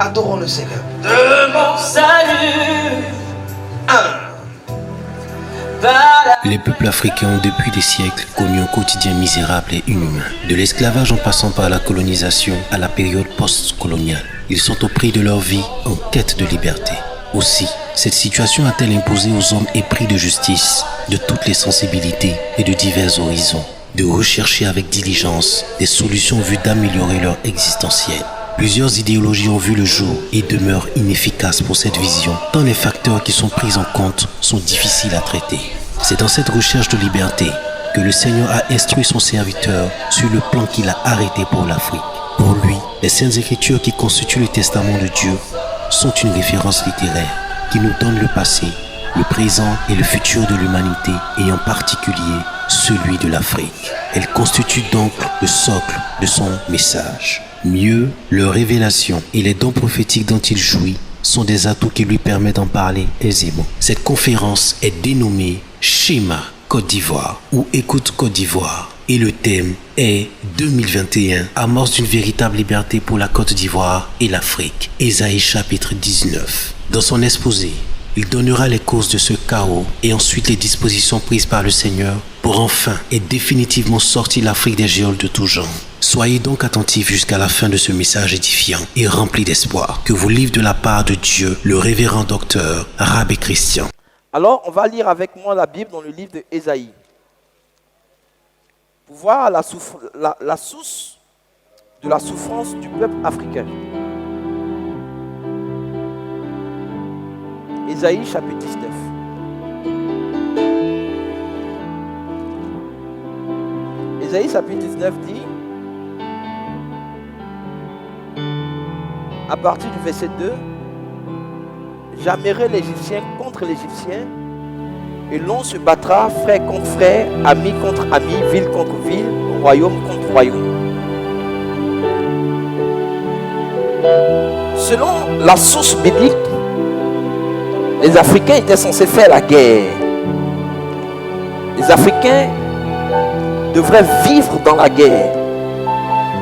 Adorons le Seigneur. De mon salut. Les peuples africains ont depuis des siècles connu un quotidien misérable et inhumain. De l'esclavage en passant par la colonisation à la période post-coloniale, ils sont au prix de leur vie en quête de liberté. Aussi, cette situation a-t-elle imposé aux hommes épris de justice, de toutes les sensibilités et de divers horizons, de rechercher avec diligence des solutions en vue d'améliorer leur existentiel. Plusieurs idéologies ont vu le jour et demeurent inefficaces pour cette vision, tant les facteurs qui sont pris en compte sont difficiles à traiter. C'est dans cette recherche de liberté que le Seigneur a instruit son serviteur sur le plan qu'il a arrêté pour l'Afrique. Pour lui, les Saintes Écritures qui constituent le testament de Dieu sont une référence littéraire qui nous donne le passé, le présent et le futur de l'humanité et en particulier celui de l'Afrique. Elle constitue donc le socle de son message. Mieux, leur révélation et les dons prophétiques dont il jouit sont des atouts qui lui permettent d'en parler aisément. Cette conférence est dénommée Schéma Côte d'Ivoire ou Écoute Côte d'Ivoire et le thème est 2021, amorce d'une véritable liberté pour la Côte d'Ivoire et l'Afrique. Ésaïe chapitre 19. Dans son exposé, il donnera les causes de ce chaos et ensuite les dispositions prises par le Seigneur pour enfin et définitivement sortir l'Afrique des geôles de tout genre. Soyez donc attentifs jusqu'à la fin de ce message édifiant et rempli d'espoir que vous livre de la part de Dieu le révérend docteur Rabbi Christian. Alors, on va lire avec moi la Bible dans le livre de Ésaïe. Pour voir la source de la souffrance du peuple africain. Ésaïe chapitre 19. Ésaïe chapitre 19 dit, à partir du verset 2, j'amènerai l'Égyptien contre l'Égyptien, et l'on se battra frère contre frère, ami contre ami, ville contre ville, royaume contre royaume. Selon la source biblique, les Africains étaient censés faire la guerre. Les Africains devraient vivre dans la guerre.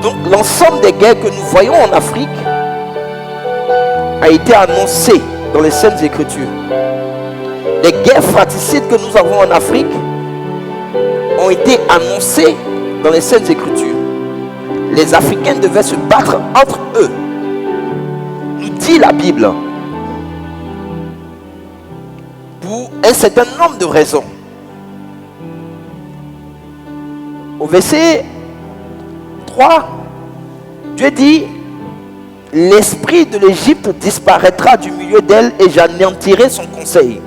Donc l'ensemble des guerres que nous voyons en Afrique a été annoncé dans les Saintes Écritures. Les guerres fratricides que nous avons en Afrique ont été annoncées dans les Saintes Écritures. Les Africains devaient se battre entre eux, nous dit la Bible, pour un certain nombre de raisons. Au verset 3, Dieu dit, l'esprit de l'Égypte disparaîtra du milieu d'elle et j'anéantirai son conseil.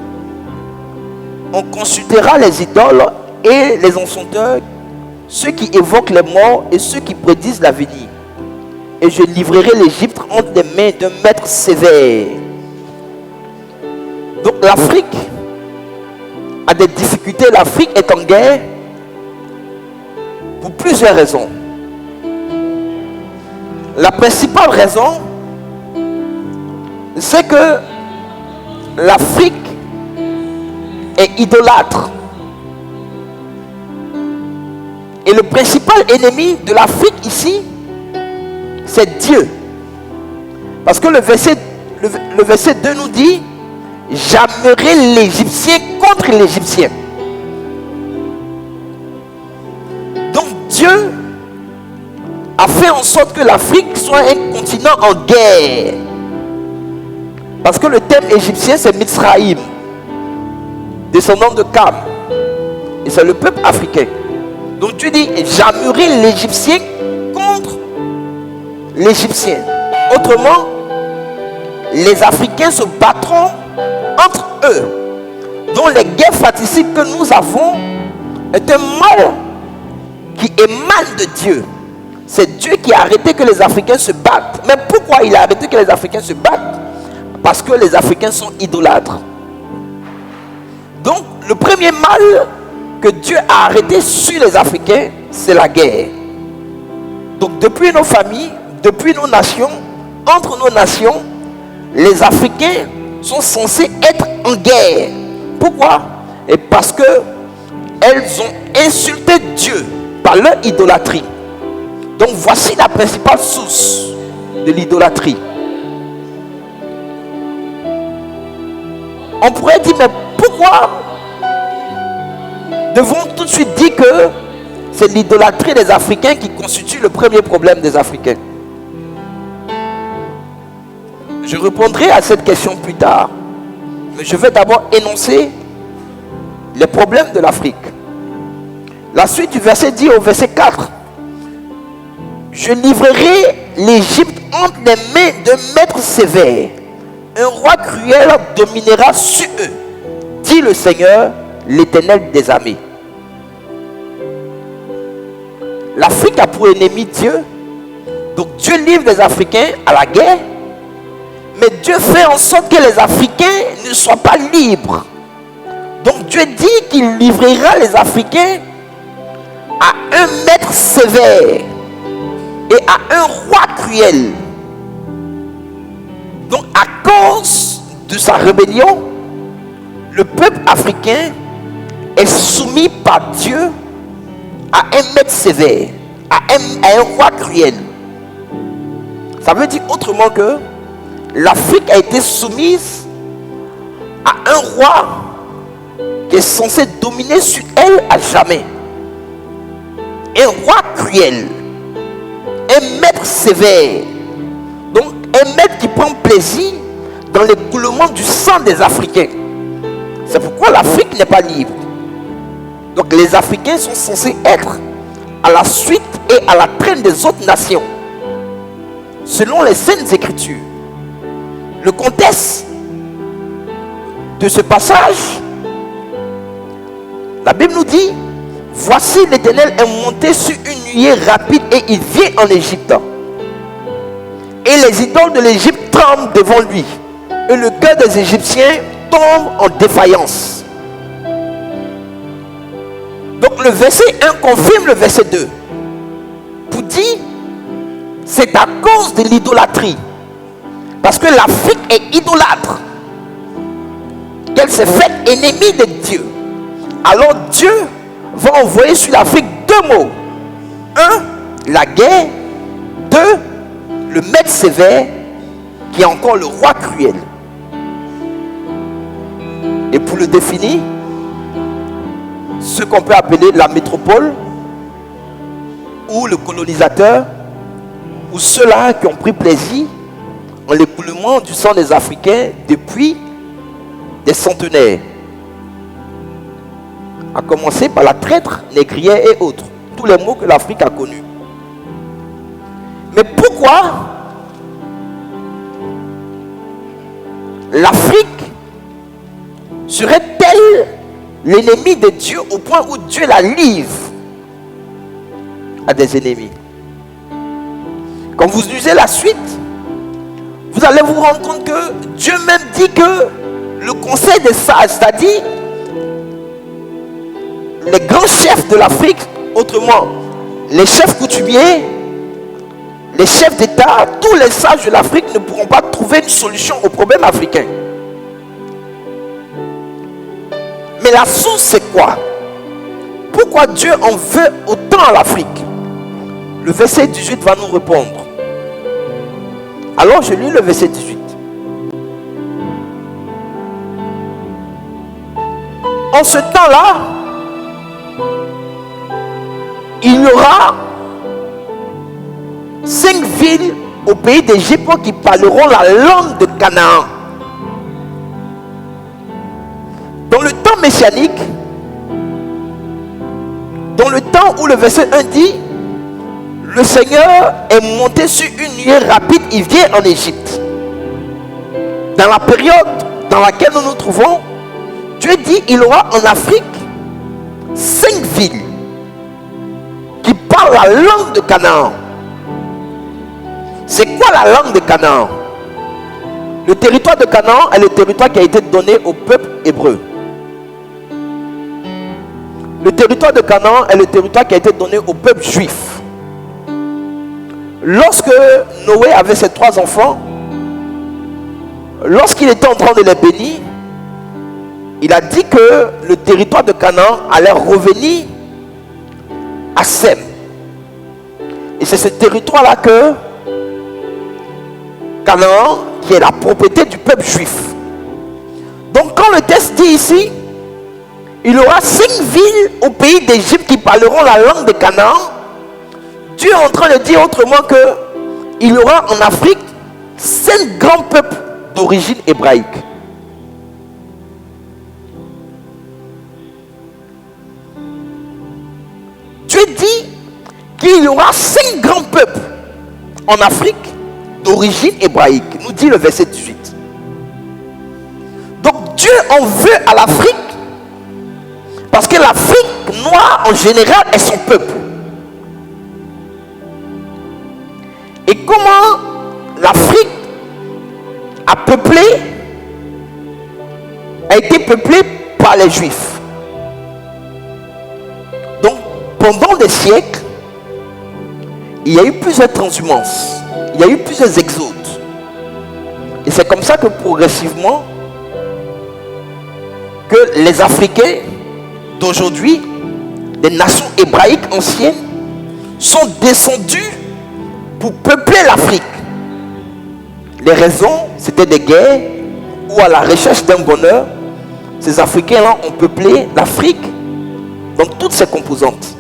On consultera les idoles et les enchanteurs, ceux qui évoquent les morts et ceux qui prédisent l'avenir. Et je livrerai l'Égypte entre les mains d'un maître sévère. Donc l'Afrique a des difficultés. L'Afrique est en guerre pour plusieurs raisons. La principale raison, c'est que l'Afrique est idolâtre. Et le principal ennemi de l'Afrique ici, c'est Dieu. Parce que le verset 2 nous dit, j'amènerai l'Égyptien contre l'Égyptien. Donc Dieu a fait en sorte que l'Afrique soit un continent en guerre. Parce que le thème égyptien, c'est Mitzraïm, descendant de Cam. Et c'est le peuple africain. Donc Dieu dit, j'amènerai l'Égyptien contre l'Égyptien. Autrement, les Africains se battront entre eux. Donc les guerres fratricides que nous avons est un mal qui émane de Dieu. C'est Dieu qui a arrêté que les Africains se battent. Mais pourquoi il a arrêté que les Africains se battent? Parce que les Africains sont idolâtres. Donc le premier mal que Dieu a arrêté sur les Africains, c'est la guerre. Donc depuis nos familles, depuis nos nations, entre nos nations, les Africains sont censés être en guerre. Pourquoi? Et parce que elles ont insulté Dieu par leur idolâtrie. Donc voici la principale source de l'idolâtrie. On pourrait dire, mais pourquoi devons tout de suite dire que c'est l'idolâtrie des Africains qui constitue le premier problème des Africains? Je répondrai à cette question plus tard. Mais je vais d'abord énoncer les problèmes de l'Afrique. La suite du verset dit au verset 4: je livrerai l'Égypte entre les mains de maîtres sévères. Un roi cruel dominera sur eux, dit le Seigneur, l'Éternel des armées. L'Afrique a pour ennemi Dieu. Donc Dieu livre les Africains à la guerre. Mais Dieu fait en sorte que les Africains ne soient pas libres. Donc Dieu dit qu'il livrera les Africains à un maître sévère et à un roi cruel. Donc à cause de sa rébellion, le peuple africain est soumis par Dieu à un maître sévère, à un roi cruel. Ça veut dire autrement que l'Afrique a été soumise à un roi qui est censé dominer sur elle à jamais. Un roi cruel, un maître sévère, donc un maître qui prend plaisir dans l'écoulement du sang des Africains. C'est pourquoi l'Afrique n'est pas libre. Donc les Africains sont censés être à la suite et à la traîne des autres nations, selon les Saintes Écritures. Le contexte de ce passage, la Bible nous dit: voici l'Éternel est monté sur une nuée rapide et il vient en Égypte. Et les idoles de l'Égypte tremblent devant lui. Et le cœur des Égyptiens tombe en défaillance. Donc le verset 1 confirme le verset 2. Pour dire, c'est à cause de l'idolâtrie. Parce que l'Afrique est idolâtre, qu'elle s'est faite ennemie de Dieu. Alors Dieu va envoyer sur l'Afrique deux mots. Un, la guerre. Deux, le maître sévère, qui est encore le roi cruel. Et pour le définir, ce qu'on peut appeler la métropole, ou le colonisateur, ou ceux-là qui ont pris plaisir en l'écoulement du sang des Africains depuis des centenaires. À commencer par la traître, négrière et autres. Tous les mots que l'Afrique a connus. Mais pourquoi l'Afrique serait-elle l'ennemi de Dieu au point où Dieu la livre à des ennemis? Quand vous lisez la suite, vous allez vous rendre compte que Dieu même dit que le conseil des sages, c'est-à-dire les grands chefs de l'Afrique, autrement les chefs coutumiers, les chefs d'État, tous les sages de l'Afrique ne pourront pas trouver une solution au problème africain. Mais la source, c'est quoi? Pourquoi Dieu en veut autant à l'Afrique? Le verset 18 va nous répondre. Alors je lis le verset 18. En ce temps-là, il y aura 5 villes au pays d'Égypte qui parleront la langue de Canaan. Dans le temps messianique, dans le temps où le verset 1 dit: le Seigneur est monté sur une nuée rapide, il vient en Égypte. Dans la période dans laquelle nous nous trouvons, Dieu dit il y aura en Afrique 5 villes qui parlent la langue de Canaan. C'est quoi la langue de Canaan? Le territoire de Canaan est le territoire qui a été donné au peuple hébreu. Le territoire de Canaan est le territoire qui a été donné au peuple juif. Lorsque Noé avait ses 3 enfants, lorsqu'il était en train de les bénir, il a dit que le territoire de Canaan allait revenir à Sem. Et c'est ce territoire-là que Canaan, qui est la propriété du peuple juif. Donc quand le texte dit ici, il y aura 5 villes au pays d'Égypte qui parleront la langue de Canaan. Dieu est en train de dire autrement que il y aura en Afrique 5 grands peuples d'origine hébraïque. Dieu dit qu'il y aura 5 grands peuples en Afrique d'origine hébraïque, nous dit le verset 18. Donc Dieu en veut à l'Afrique parce que l'Afrique noire en général est son peuple. Et comment l'Afrique a été peuplée par les Juifs. Donc pendant des siècles, il y a eu plusieurs transhumances, il y a eu plusieurs exodes. Et c'est comme ça que progressivement, que les Africains d'aujourd'hui, des nations hébraïques anciennes, sont descendus pour peupler l'Afrique. Les raisons, c'était des guerres ou à la recherche d'un bonheur. Ces Africains-là ont peuplé l'Afrique dans toutes ses composantes.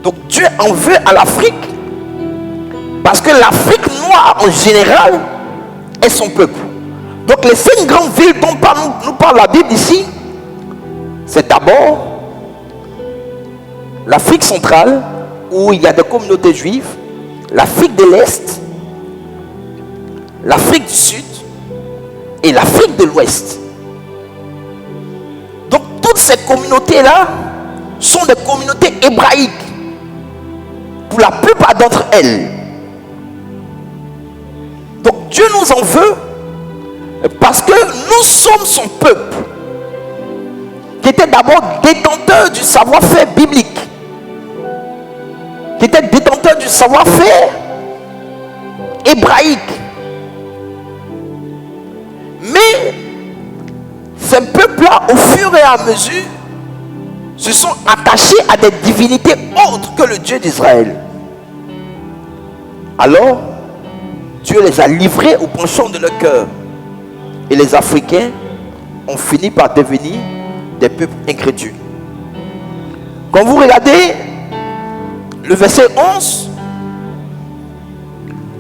Donc Dieu en veut à l'Afrique parce que l'Afrique noire en général est son peuple. Donc les 5 grandes villes dont nous parle la Bible ici, c'est d'abord l'Afrique centrale où il y a des communautés juives, l'Afrique de l'Est, l'Afrique du Sud et l'Afrique de l'Ouest. Donc toutes ces communautés-là sont des communautés hébraïques pour la plupart d'entre elles. Donc Dieu nous en veut parce que nous sommes son peuple qui était d'abord détenteur du savoir-faire biblique, qui était détenteur du savoir-faire hébraïque. Mais ces peuples-là, au fur et à mesure, se sont attachés à des divinités autres que le Dieu d'Israël. Alors, Dieu les a livrés au penchant de leur cœur. Et les Africains ont fini par devenir des peuples incrédules. Quand vous regardez le verset 11,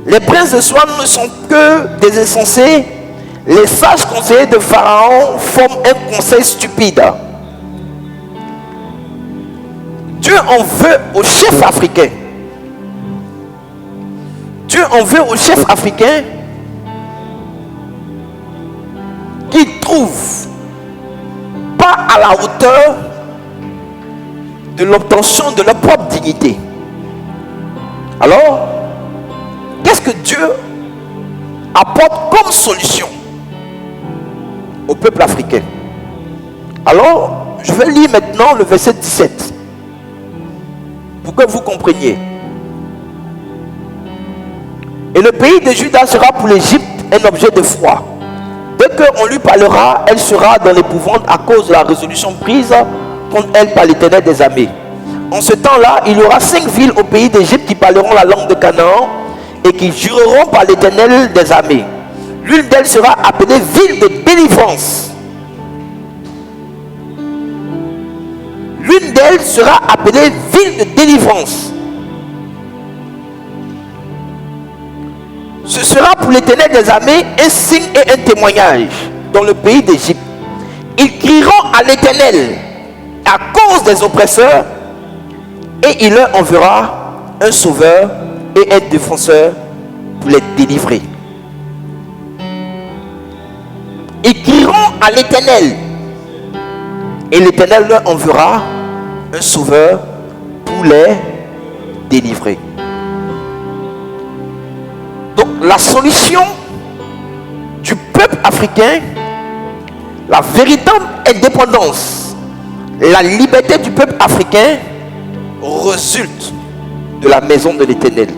les princes de Soie ne sont que des insensés. Les sages conseillers de Pharaon forment un conseil stupide. Dieu en veut aux chefs africains. Dieu en veut aux chefs africains qui trouvent pas à la hauteur de l'obtention de leur propre dignité. Alors, qu'est-ce que Dieu apporte comme solution au peuple africain? Alors, je vais lire maintenant le verset 17 pour que vous compreniez. Et le pays de Juda sera pour l'Égypte un objet de foi. Dès qu'on lui parlera, elle sera dans l'épouvante à cause de la résolution prise contre elle par l'Éternel des armées. En ce temps-là, il y aura 5 villes au pays d'Égypte qui parleront la langue de Canaan et qui jureront par l'Éternel des armées. L'une d'elles sera appelée ville de délivrance. L'une d'elles sera appelée ville de délivrance. Ce sera pour l'Éternel des armées un signe et un témoignage dans le pays d'Égypte. Ils crieront à l'Éternel à cause des oppresseurs et il leur enverra un sauveur et un défenseur pour les délivrer. Ils crieront à l'Éternel et l'Éternel leur enverra un sauveur pour les délivrer. Donc la solution du peuple africain, la véritable indépendance, la liberté du peuple africain résulte de la maison de l'Éternel.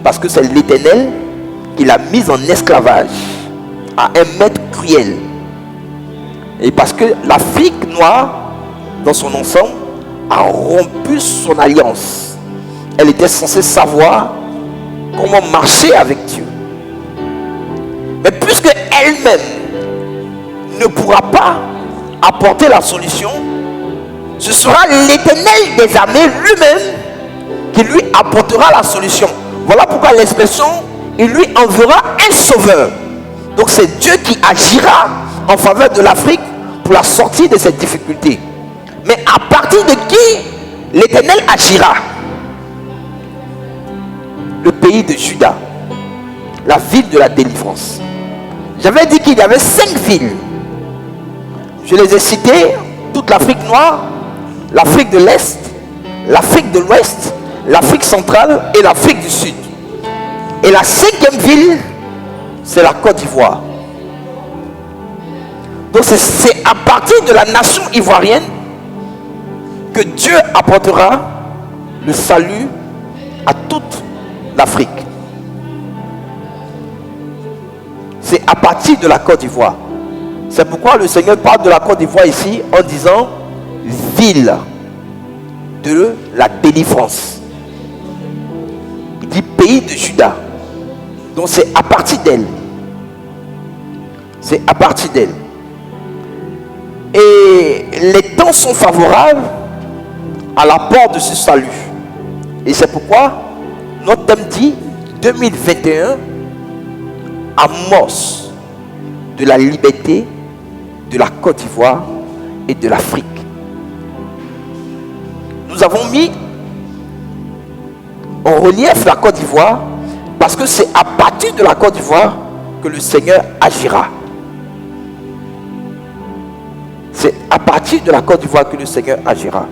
Parce que c'est l'Éternel qui l'a mise en esclavage à un maître cruel. Et parce que l'Afrique noire, dans son ensemble, a rompu son alliance. Elle était censée savoir comment marcher avec Dieu. Mais puisque elle-même ne pourra pas apporter la solution, ce sera l'Éternel des armées lui-même qui lui apportera la solution. Voilà pourquoi l'expression, il lui enverra un sauveur. Donc c'est Dieu qui agira en faveur de l'Afrique pour la sortie de cette difficulté. Mais à partir de qui l'Éternel agira? Le pays de Juda, la ville de la délivrance. J'avais dit qu'il y avait 5 villes. Je les ai citées: toute l'Afrique noire, l'Afrique de l'Est, l'Afrique de l'Ouest, l'Afrique centrale et l'Afrique du Sud. Et la 5e ville, c'est la Côte d'Ivoire. Donc c'est à partir de la nation ivoirienne que Dieu apportera le salut à toute l'Afrique. C'est à partir de la Côte d'Ivoire. C'est pourquoi le Seigneur parle de la Côte d'Ivoire ici en disant ville de la délivrance. Il dit pays de Juda. Donc c'est à partir d'elle. C'est à partir d'elle. Et les temps sont favorables à l'apport de ce salut. Et c'est pourquoi notre thème dit 2021, amorce de la liberté de la Côte d'Ivoire et de l'Afrique. Nous avons mis en relief la Côte d'Ivoire parce que c'est à partir de la Côte d'Ivoire que le Seigneur agira. C'est à partir de la Côte d'Ivoire que le Seigneur agira.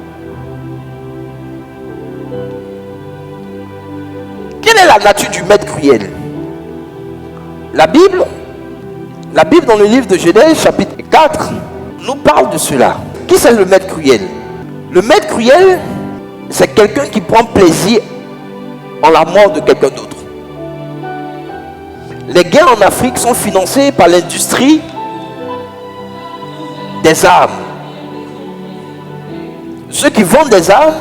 Quelle est la nature du maître cruel? La Bible dans le livre de Genèse chapitre 4 nous parle de cela. Qui c'est le maître cruel? Le maître cruel, c'est quelqu'un qui prend plaisir en la mort de quelqu'un d'autre. Les guerres en Afrique sont financées par l'industrie des armes. Ceux qui vendent des armes,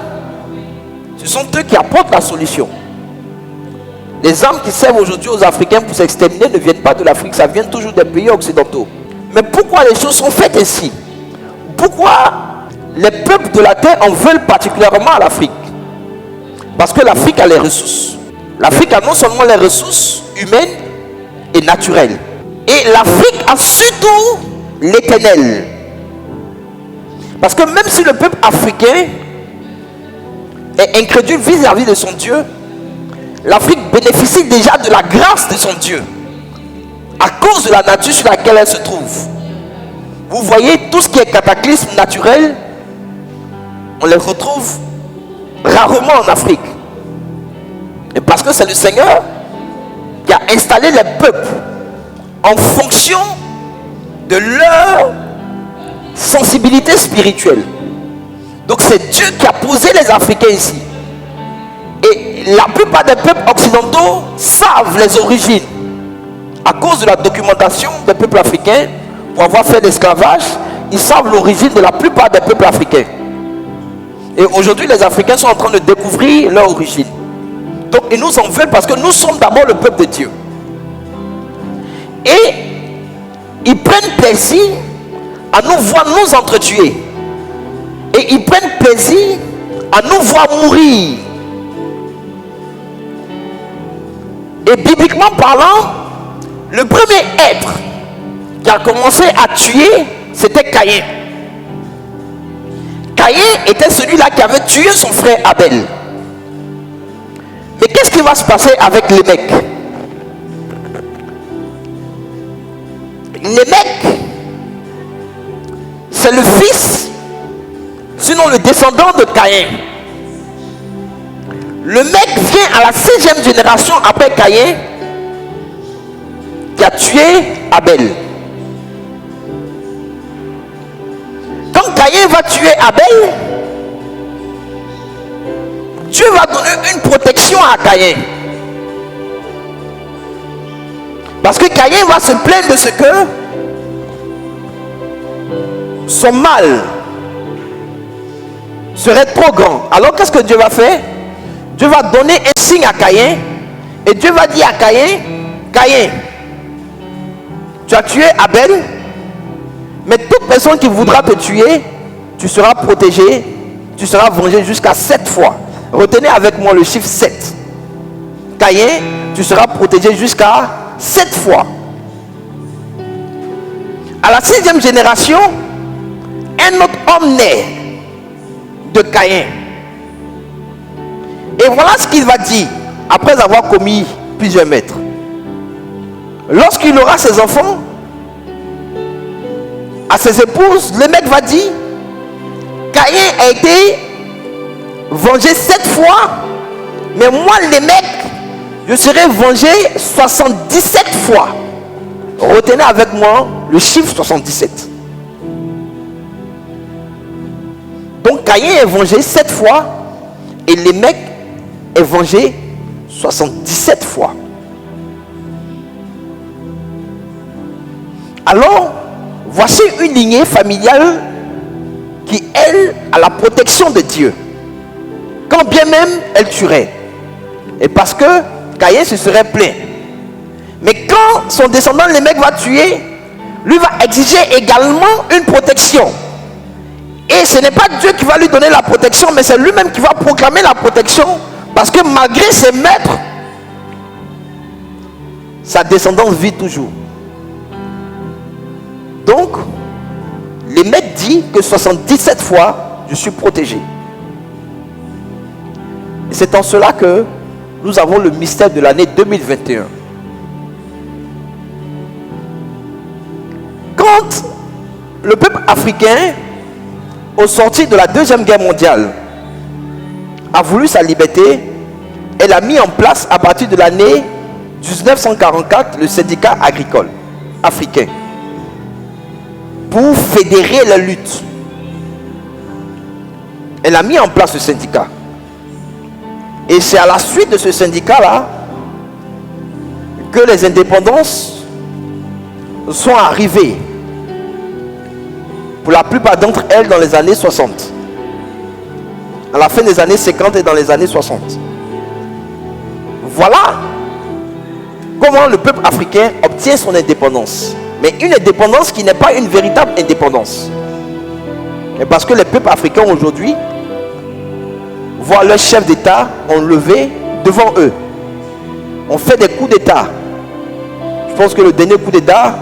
ce sont eux qui apportent la solution. Les armes qui servent aujourd'hui aux Africains pour s'exterminer ne viennent pas de l'Afrique, ça vient toujours des pays occidentaux. Mais pourquoi les choses sont faites ainsi? Pourquoi les peuples de la terre en veulent particulièrement à l'Afrique? Parce que l'Afrique a les ressources. L'Afrique a non seulement les ressources humaines et naturelles. Et l'Afrique a surtout l'Éternel. Parce que même si le peuple africain est incrédule vis-à-vis de son Dieu, l'Afrique bénéficie déjà de la grâce de son Dieu à cause de la nature sur laquelle elle se trouve. Vous voyez, tout ce qui est cataclysme naturel, on les retrouve rarement en Afrique. Et parce que c'est le Seigneur qui a installé les peuples en fonction de leur sensibilité spirituelle. Donc c'est Dieu qui a posé les Africains ici. Et la plupart des peuples occidentaux savent les origines à cause de la documentation des peuples africains. Pour avoir fait l'esclavage, ils savent l'origine de la plupart des peuples africains. Et aujourd'hui, les Africains sont en train de découvrir leur origine. Donc ils nous en veulent parce que nous sommes d'abord le peuple de Dieu. Et ils prennent plaisir à nous voir nous entretuer. Et ils prennent plaisir à nous voir mourir. Et bibliquement parlant, le premier être qui a commencé à tuer, c'était Caïn. Caïn était celui-là qui avait tué son frère Abel. Mais qu'est-ce qui va se passer avec Lémec? Lémec, c'est le fils, sinon le descendant de Caïn. Le mec vient à la 16e génération après Caïn qui a tué Abel. Quand Caïn va tuer Abel, Dieu va donner une protection à Caïn. Parce que Caïn va se plaindre de ce que son mal serait trop grand. Alors qu'est-ce que Dieu va faire? Dieu va donner un signe à Caïn. Et Dieu va dire à Caïn, Caïn, tu as tué Abel, Mais toute personne qui voudra te tuer, tu seras protégé, tu seras vengé jusqu'à 7 fois. Retenez avec moi le chiffre 7. Caïn, tu seras protégé jusqu'à 7 fois. À la 6e génération, un autre homme naît de Caïn. Et voilà ce qu'il va dire après avoir commis plusieurs meurtres. Lorsqu'il aura ses enfants, à ses épouses, le mec va dire: Caïn a été vengé 7 fois, mais moi les mecs, je serai vengé 77 fois. Retenez avec moi le chiffre 77. Donc Caïn est vengé 7 fois et les mecs est vengé 77 fois. Alors, voici une lignée familiale qui, elle, a la protection de Dieu. Quand bien même elle tuerait. Et parce que Caïn se serait plaint. Mais quand son descendant, le mec, va tuer, lui va exiger également une protection. Et ce n'est pas Dieu qui va lui donner la protection, mais c'est lui-même qui va proclamer la protection. Parce que malgré ses maîtres, sa descendance vit toujours. Donc, les mecs disent que 77 fois, je suis protégé. Et c'est en cela que nous avons le mystère de l'année 2021. Quand le peuple africain, au sortir de la Deuxième Guerre mondiale, a voulu sa liberté, elle a mis en place à partir de l'année 1944 le syndicat agricole africain pour fédérer la lutte. Elle a mis en place ce syndicat. Et c'est à la suite de ce syndicat-là que les indépendances sont arrivées. Pour la plupart d'entre elles dans les années 60. À la fin des années 50 et dans les années 60. Voilà comment le peuple africain obtient son indépendance. Mais une indépendance qui n'est pas une véritable indépendance. Et parce que les peuples africains aujourd'hui voient leur chef d'État enlevé devant eux. On fait des coups d'État. Je pense que le dernier coup d'État,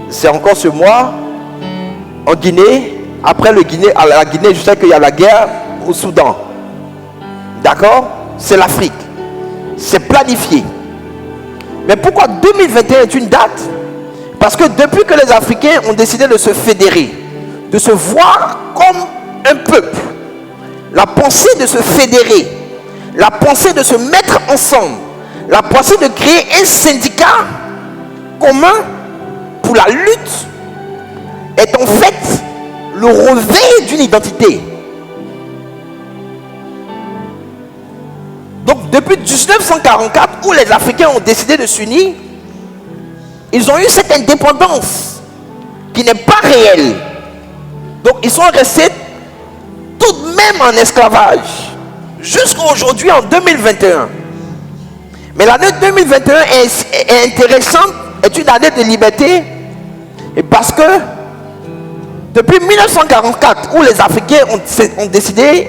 c'est encore ce mois, en Guinée. Après à la Guinée, je sais qu'il y a la guerre au Soudan. D'accord? C'est l'Afrique. C'est planifié. Mais pourquoi 2021 est une date? Parce que depuis que les Africains ont décidé de se fédérer, de se voir comme un peuple, la pensée de se fédérer, la pensée de se mettre ensemble, la pensée de créer un syndicat commun pour la lutte est en fait le réveil d'une identité. Donc depuis 1944 où les Africains ont décidé de s'unir, ils ont eu cette indépendance qui n'est pas réelle. Donc ils sont restés tout de même en esclavage jusqu'à aujourd'hui en 2021. Mais l'année 2021 est intéressante, est une année de liberté, et parce que depuis 1944 où les Africains ont décidé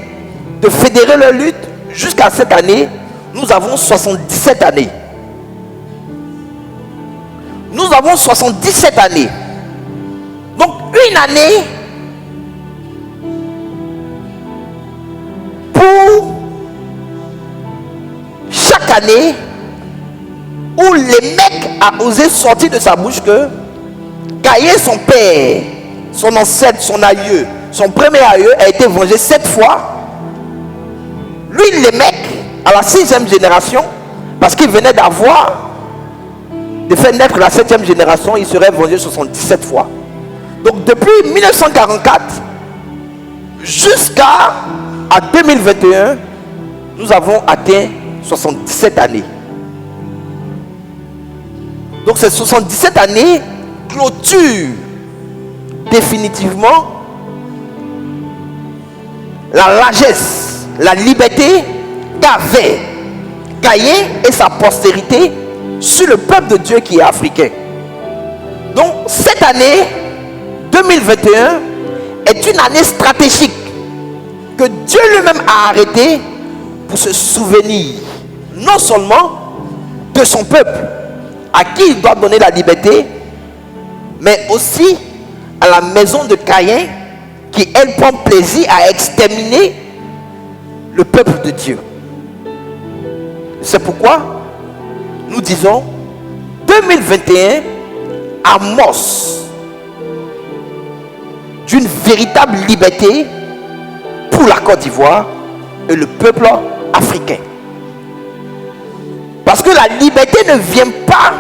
de fédérer leur lutte jusqu'à cette année, nous avons 77 années. Nous avons 77 années. Donc une année pour chaque année où les mecs a osé sortir de sa bouche que Caïn, son père, son ancêtre, son aïeux, son premier aïeux a été vengé 7 fois. Lui, les mecs, à la 6e génération, parce qu'il venait de faire naître la 7e génération, il serait vengé 77 fois. Donc depuis 1944 jusqu'à 2021, nous avons atteint 77 années. Donc ces 77 années clôturent définitivement la largesse, la liberté qu'avait Caïn et sa postérité sur le peuple de Dieu qui est africain. Donc cette année 2021 est une année stratégique que Dieu lui-même a arrêtée pour se souvenir non seulement de son peuple à qui il doit donner la liberté, mais aussi à la maison de Caïn qui, elle, prend plaisir à exterminer le peuple de Dieu. C'est pourquoi nous disons 2021 amorce d'une véritable liberté pour la Côte d'Ivoire et le peuple africain. Parce que la liberté ne vient pas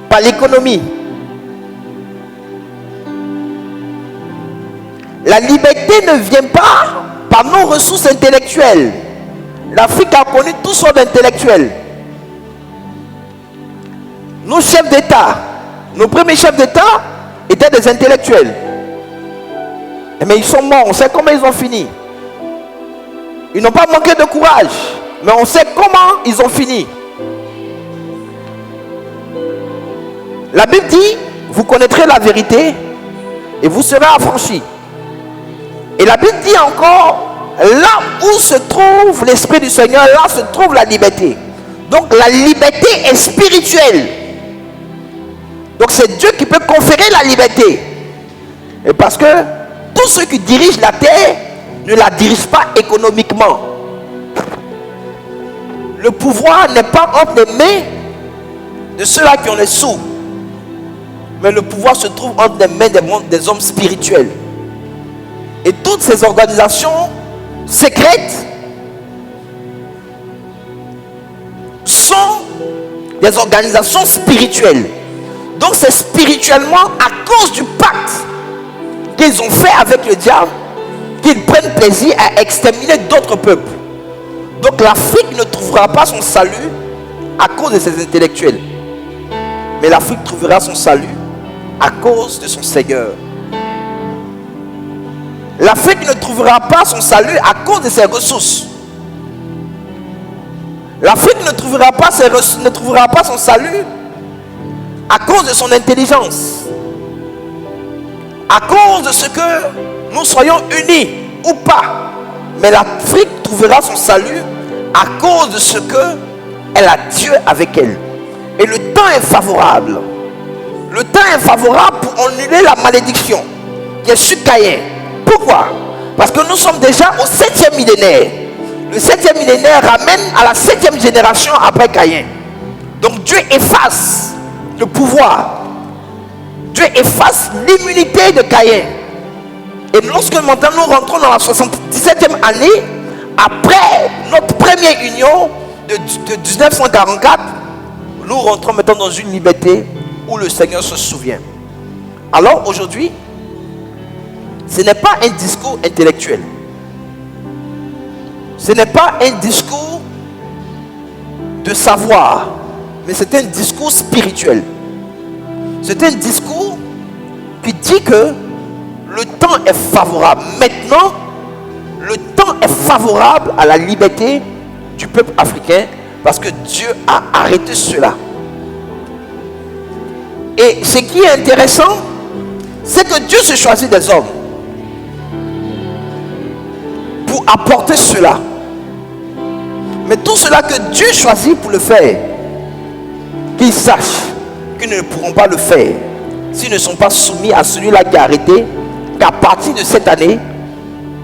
par l'économie. La liberté ne vient pas par nos ressources intellectuelles. L'Afrique a connu toutes sortes d'intellectuels. Nos chefs d'État, nos premiers chefs d'État étaient des intellectuels. Mais ils sont morts, on sait comment ils ont fini. Ils n'ont pas manqué de courage, mais on sait comment ils ont fini. La Bible dit, vous connaîtrez la vérité et vous serez affranchis. Et la Bible dit encore, là où se trouve l'Esprit du Seigneur, là se trouve la liberté. Donc la liberté est spirituelle. Donc c'est Dieu qui peut conférer la liberté. Et parce que tous ceux qui dirigent la terre ne la dirigent pas économiquement. Le pouvoir n'est pas entre les mains de ceux-là qui ont les sous. Mais le pouvoir se trouve entre les mains des hommes spirituels. Et toutes ces organisations secrètes sont des organisations spirituelles. Donc c'est spirituellement à cause du pacte qu'ils ont fait avec le diable qu'ils prennent plaisir à exterminer d'autres peuples. Donc l'Afrique ne trouvera pas son salut à cause de ses intellectuels. Mais l'Afrique trouvera son salut à cause de son Seigneur. L'Afrique ne trouvera pas son salut à cause de ses ressources. L'Afrique ne trouvera pas son salut à cause de son intelligence. À cause de ce que nous soyons unis ou pas. Mais l'Afrique trouvera son salut à cause de ce qu'elle a Dieu avec elle. Et le temps est favorable. Le temps est favorable pour annuler la malédiction qui est sur Caïn. Pourquoi? Parce que nous sommes déjà au 7e millénaire. Le 7e millénaire ramène à la 7e génération après Caïn. Donc Dieu efface le pouvoir. Dieu efface l'immunité de Caïn. Et lorsque maintenant nous rentrons dans la 77e année, après notre première union de 1944, nous rentrons maintenant dans une liberté où le Seigneur se souvient. Alors aujourd'hui, ce n'est pas un discours intellectuel. Ce n'est pas un discours de savoir, mais c'est un discours spirituel. C'est un discours qui dit que le temps est favorable. Maintenant, le temps est favorable à la liberté du peuple africain parce que Dieu a arrêté cela. Et ce qui est intéressant, c'est que Dieu se choisit des hommes pour apporter cela. Mais tout cela que Dieu choisit pour le faire, qu'ils sachent qu'ils ne pourront pas le faire s'ils ne sont pas soumis à celui-là qui a arrêté, qu'à partir de cette année,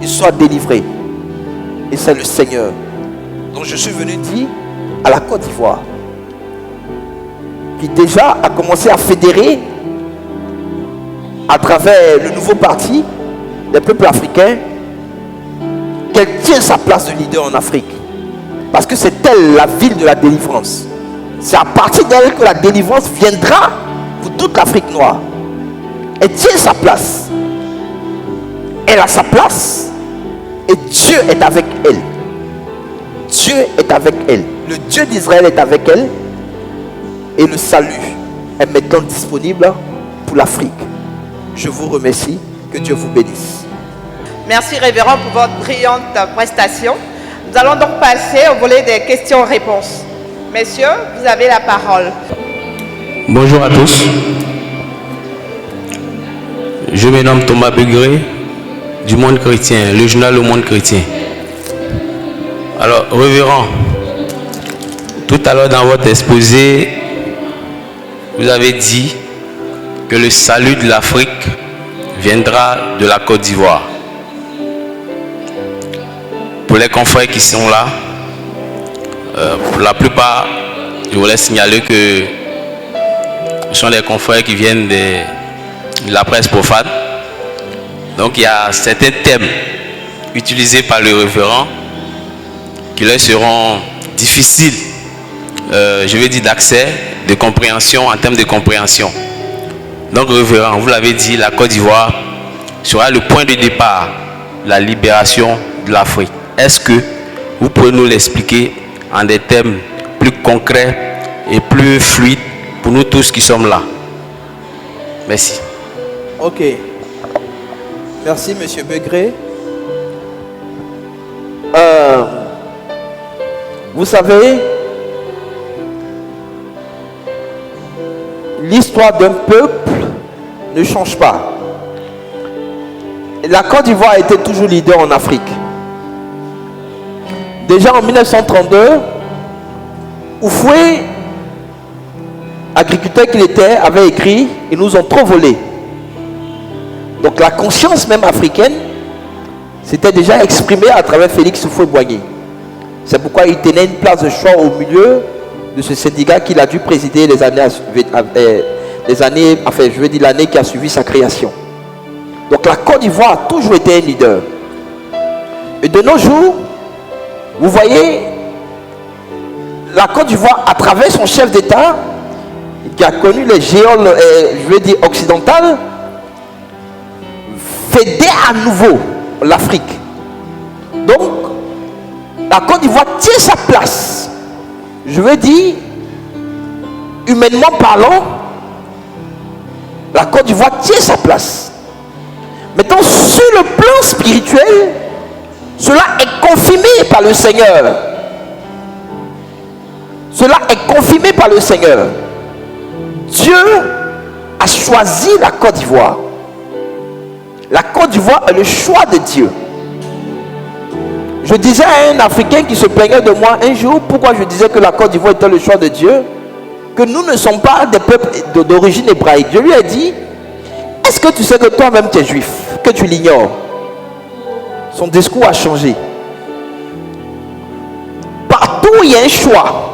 ils soient délivrés. Et c'est le Seigneur. Donc je suis venu dire à la Côte d'Ivoire, qui déjà a commencé à fédérer à travers le nouveau parti des peuples africains, qu'elle tient sa place de leader en Afrique. Parce que c'est elle la ville de la délivrance. C'est à partir d'elle que la délivrance viendra pour toute l'Afrique noire. Elle tient sa place. Elle a sa place. Et Dieu est avec elle. Dieu est avec elle. Le Dieu d'Israël est avec elle. Et le salut est maintenant disponible pour l'Afrique. Je vous remercie. Que Dieu vous bénisse. Merci révérend pour votre brillante prestation. Nous allons donc passer au volet des questions-réponses. Messieurs, vous avez la parole. Bonjour à tous. Je me nomme Thomas Begré du Monde Chrétien, le journal Le Monde Chrétien. Alors, révérend, tout à l'heure dans votre exposé, vous avez dit que le salut de l'Afrique viendra de la Côte d'Ivoire. Pour les confrères qui sont là, pour la plupart, je voulais signaler que ce sont des confrères qui viennent de la presse profane. Donc il y a certains thèmes utilisés par le référent qui leur seront difficiles, je vais dire d'accès, de compréhension, en termes de compréhension. Donc référent, vous l'avez dit, la Côte d'Ivoire sera le point de départ de la libération de l'Afrique. Est-ce que vous pouvez nous l'expliquer en des thèmes plus concrets et plus fluides pour nous tous qui sommes là? Merci. Ok. Merci, Monsieur Begré. Vous savez, l'histoire d'un peuple ne change pas. La Côte d'Ivoire a été toujours leader en Afrique. Déjà en 1932, Oufoué, agriculteur qu'il était, avait écrit « Ils nous ont trop volé ». Donc la conscience même africaine s'était déjà exprimée à travers Félix Houphouët-Boigny. C'est pourquoi il tenait une place de choix au milieu de ce syndicat qu'il a dû présider l'année qui a suivi sa création. Donc la Côte d'Ivoire a toujours été un leader. Et de nos jours, vous voyez, la Côte d'Ivoire, à travers son chef d'État, qui a connu les géoles, occidentales, fédère à nouveau l'Afrique. Donc, la Côte d'Ivoire tient sa place. Je veux dire, humainement parlant, la Côte d'Ivoire tient sa place. Maintenant, sur le plan spirituel, cela est confirmé par le Seigneur. Cela est confirmé par le Seigneur. Dieu a choisi la Côte d'Ivoire. La Côte d'Ivoire est le choix de Dieu. Je disais à un Africain qui se plaignait de moi un jour, pourquoi je disais que la Côte d'Ivoire était le choix de Dieu, que nous ne sommes pas des peuples d'origine hébraïque. Je lui ai dit, est-ce que tu sais que toi-même tu es juif, que tu l'ignores? Son discours a changé. Partout il y a un choix.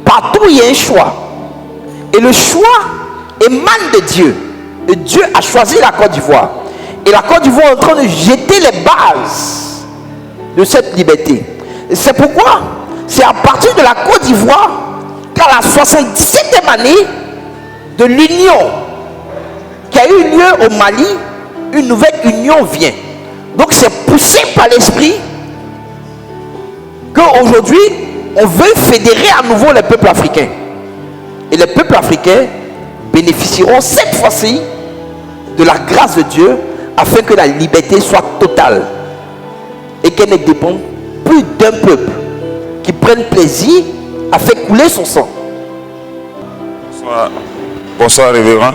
Partout il y a un choix. Et le choix émane de Dieu. Et Dieu a choisi la Côte d'Ivoire. Et la Côte d'Ivoire est en train de jeter les bases de cette liberté. Et c'est pourquoi c'est à partir de la Côte d'Ivoire qu'à la 77e année de l'union qui a eu lieu au Mali, une nouvelle union vient. Donc c'est poussé par l'esprit qu'aujourd'hui on veut fédérer à nouveau les peuples africains. Et les peuples africains bénéficieront cette fois-ci de la grâce de Dieu afin que la liberté soit totale et qu'elle ne dépende plus d'un peuple qui prenne plaisir à faire couler son sang. Bonsoir, bonsoir révérend.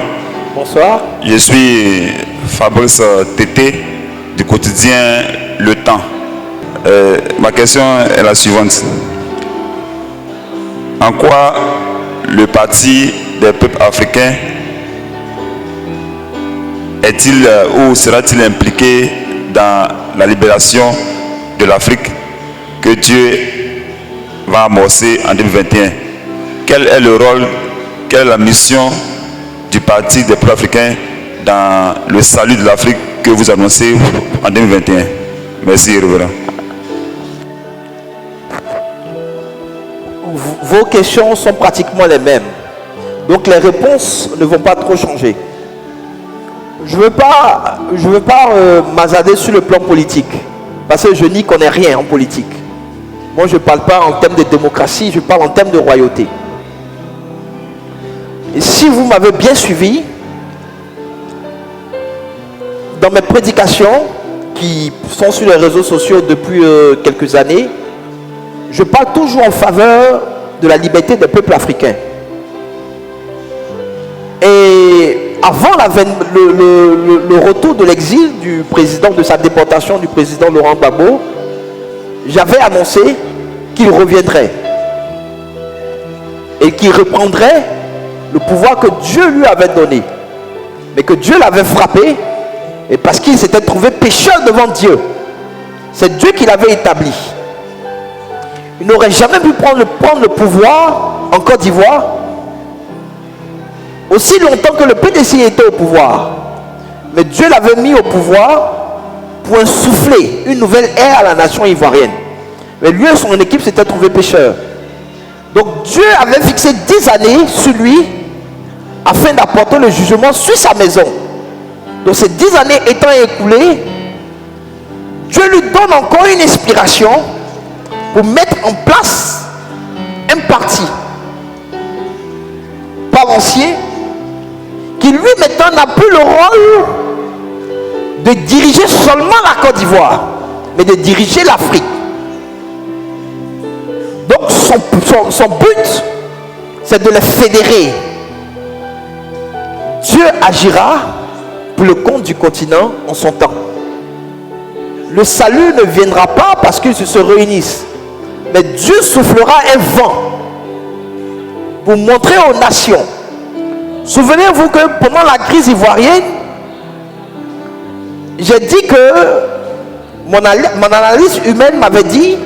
Bonsoir. Je suis Fabrice Tété du quotidien Le Temps. Ma question est la suivante. En quoi le parti des peuples africains est-il ou sera-t-il impliqué dans la libération de l'Afrique que Dieu va amorcer en 2021? Quel est le rôle, quelle est la mission du parti des peuples africains dans le salut de l'Afrique que vous annoncez en 2021? Merci, révérend. Vos questions sont pratiquement les mêmes. Donc les réponses ne vont pas trop changer. Je ne veux pas m'hasarder sur le plan politique. Parce que je n'y connais rien en politique. Moi je ne parle pas en termes de démocratie, je parle en termes de royauté. Et si vous m'avez bien suivi, dans mes prédications qui sont sur les réseaux sociaux depuis quelques années, je parle toujours en faveur de la liberté des peuples africains. Et avant le retour de l'exil du président, de sa déportation du président Laurent Gbagbo, j'avais annoncé qu'il reviendrait et qu'il reprendrait le pouvoir que Dieu lui avait donné, mais que Dieu l'avait frappé, et parce qu'il s'était trouvé pécheur devant Dieu. C'est Dieu qui l'avait établi. Il n'aurait jamais pu prendre le pouvoir en Côte d'Ivoire aussi longtemps que le PDC était au pouvoir. Mais Dieu l'avait mis au pouvoir pour insuffler une nouvelle ère à la nation ivoirienne. Mais lui et son équipe s'étaient trouvés pécheurs. Donc Dieu avait fixé 10 années sur lui afin d'apporter le jugement sur sa maison. Donc ces 10 années étant écoulées, Dieu lui donne encore une inspiration pour mettre en place un parti balancier qui lui maintenant n'a plus le rôle de diriger seulement la Côte d'Ivoire, mais de diriger l'Afrique. Donc son but, c'est de les fédérer. Dieu agira pour le compte du continent en son temps. Le salut ne viendra pas parce qu'ils se réunissent, mais Dieu soufflera un vent pour montrer aux nations. Souvenez-vous que pendant la crise ivoirienne, j'ai dit que mon analyse humaine m'avait dit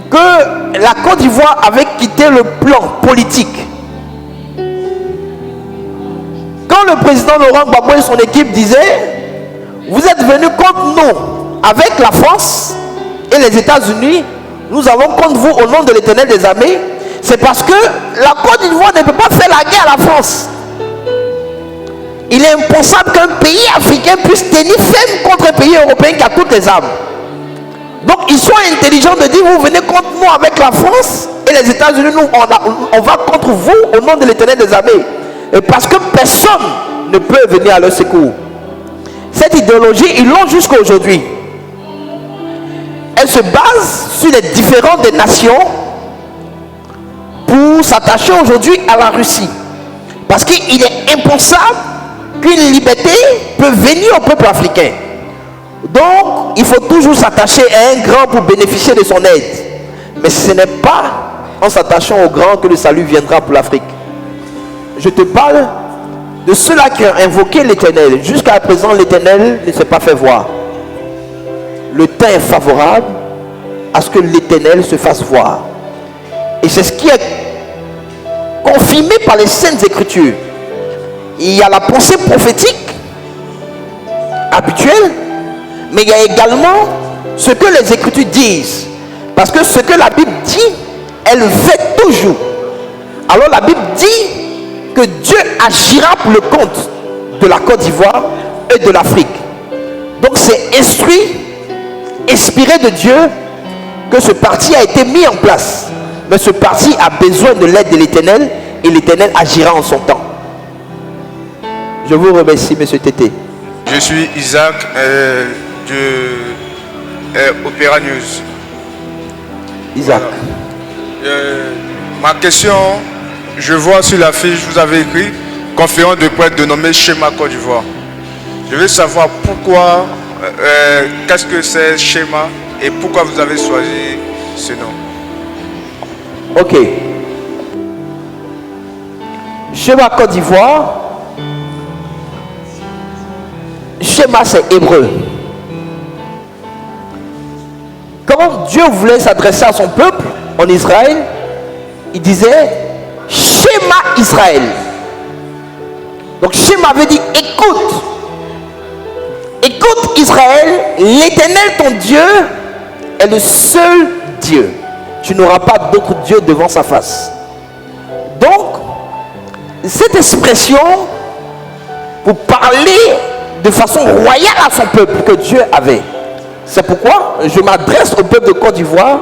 que la Côte d'Ivoire avait quitté le plan politique. Quand le président Laurent Gbagbo et son équipe disaient: vous êtes venus contre nous avec la France et les États-Unis, nous allons contre vous au nom de l'Éternel des armées, c'est parce que la Côte d'Ivoire ne peut pas faire la guerre à la France. Il est impensable qu'un pays africain puisse tenir ferme contre un pays européen qui a toutes les armes. Donc ils sont intelligents de dire: vous venez contre nous avec la France et les États-Unis, nous on va contre vous au nom de l'Éternel des armées. Et parce que personne ne peut venir à leur secours. Cette idéologie, ils l'ont jusqu'à aujourd'hui. Elle se base sur les différends des nations pour s'attacher aujourd'hui à la Russie. Parce qu'il est impensable qu'une liberté peut venir au peuple africain. Donc, il faut toujours s'attacher à un grand pour bénéficier de son aide. Mais ce n'est pas en s'attachant au grand que le salut viendra pour l'Afrique. Je te parle de ceux-là qui ont invoqué l'Éternel. Jusqu'à présent, l'Éternel ne s'est pas fait voir. Le temps est favorable à ce que l'Éternel se fasse voir. Et c'est ce qui est confirmé par les Saintes Écritures. Il y a la pensée prophétique habituelle, mais il y a également ce que les Écritures disent. Parce que ce que la Bible dit, elle fait toujours. Alors la Bible dit que Dieu agira pour le compte de la Côte d'Ivoire et de l'Afrique. Donc c'est inspiré de Dieu que ce parti a été mis en place. Mais ce parti a besoin de l'aide de l'Éternel et l'Éternel agira en son temps. Je vous remercie, M. Tété. Je suis Isaac de Opéra News. Isaac. Voilà. Ma question, je vois sur la fiche, vous avez écrit conférence de prêtre dénommée Schéma Côte d'Ivoire. Je veux savoir pourquoi, qu'est-ce que c'est Schéma et pourquoi vous avez choisi ce nom. Ok. Schéma Côte d'Ivoire. Schéma, c'est hébreu. Quand Dieu voulait s'adresser à son peuple en Israël, il disait Schéma Israël. Donc Schéma veut dire écoute. Écoute Israël, l'Éternel ton Dieu est le seul Dieu. Tu n'auras pas d'autre Dieu devant sa face. Donc, cette expression pour parler de façon royale à son peuple que Dieu avait. C'est pourquoi je m'adresse au peuple de Côte d'Ivoire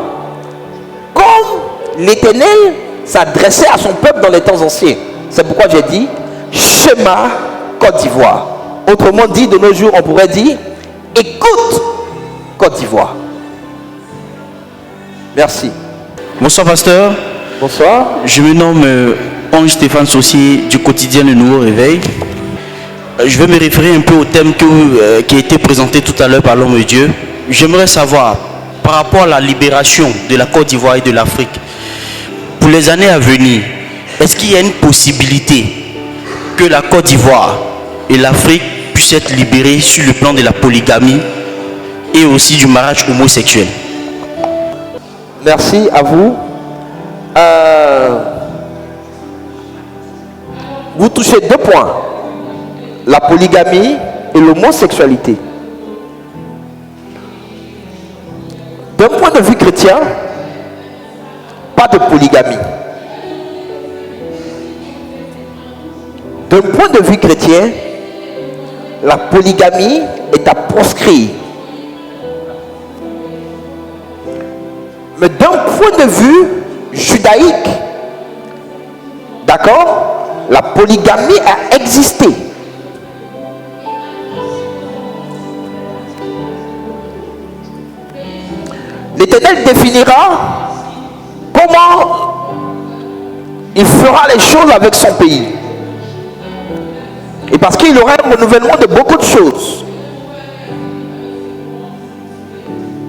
comme l'Éternel s'adressait à son peuple dans les temps anciens. C'est pourquoi j'ai dit Schéma Côte d'Ivoire. Autrement dit, de nos jours, on pourrait dire écoute Côte d'Ivoire. Merci. Bonsoir pasteur. Bonsoir. Je me nomme Ange Stéphane Saucier du quotidien Le Nouveau Réveil. Je vais me référer un peu au thème qui a été présenté tout à l'heure par l'homme de Dieu. J'aimerais savoir, par rapport à la libération de la Côte d'Ivoire et de l'Afrique, pour les années à venir, est-ce qu'il y a une possibilité que la Côte d'Ivoire et l'Afrique puissent être libérées sur le plan de la polygamie et aussi du mariage homosexuel? Merci à vous. Vous touchez 2 points. La polygamie et l'homosexualité. D'un point de vue chrétien, pas de polygamie. D'un point de vue chrétien, la polygamie est à proscrire. Mais d'un point de vue judaïque, d'accord, la polygamie a existé. L'Éternel définira comment il fera les choses avec son pays. Et parce qu'il aura un renouvellement de beaucoup de choses.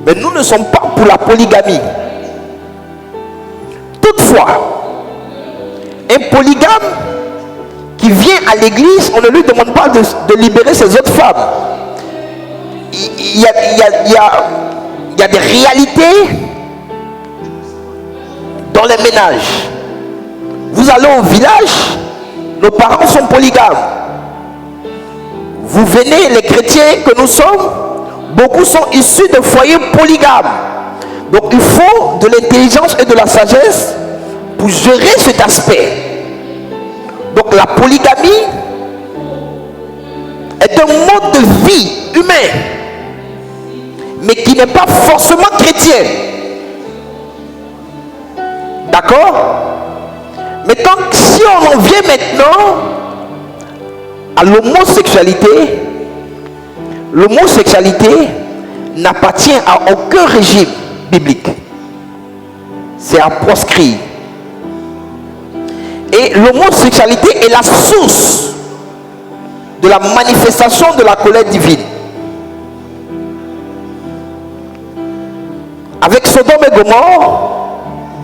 Mais nous ne sommes pas pour la polygamie. Toutefois, un polygame qui vient à l'église, on ne lui demande pas de libérer ses autres femmes. Il y a des réalités dans les ménages. Vous allez au village, nos parents sont polygames. Vous venez, les chrétiens que nous sommes, beaucoup sont issus de foyers polygames. Donc il faut de l'intelligence et de la sagesse pour gérer cet aspect. Donc la polygamie est un mode de vie humain, mais qui n'est pas forcément chrétien. D'accord? Mais tant que si on en vient maintenant à l'homosexualité, l'homosexualité n'appartient à aucun régime biblique. C'est à proscrire. Et l'homosexualité est la source de la manifestation de la colère divine. Avec Sodome et Gomorrhe,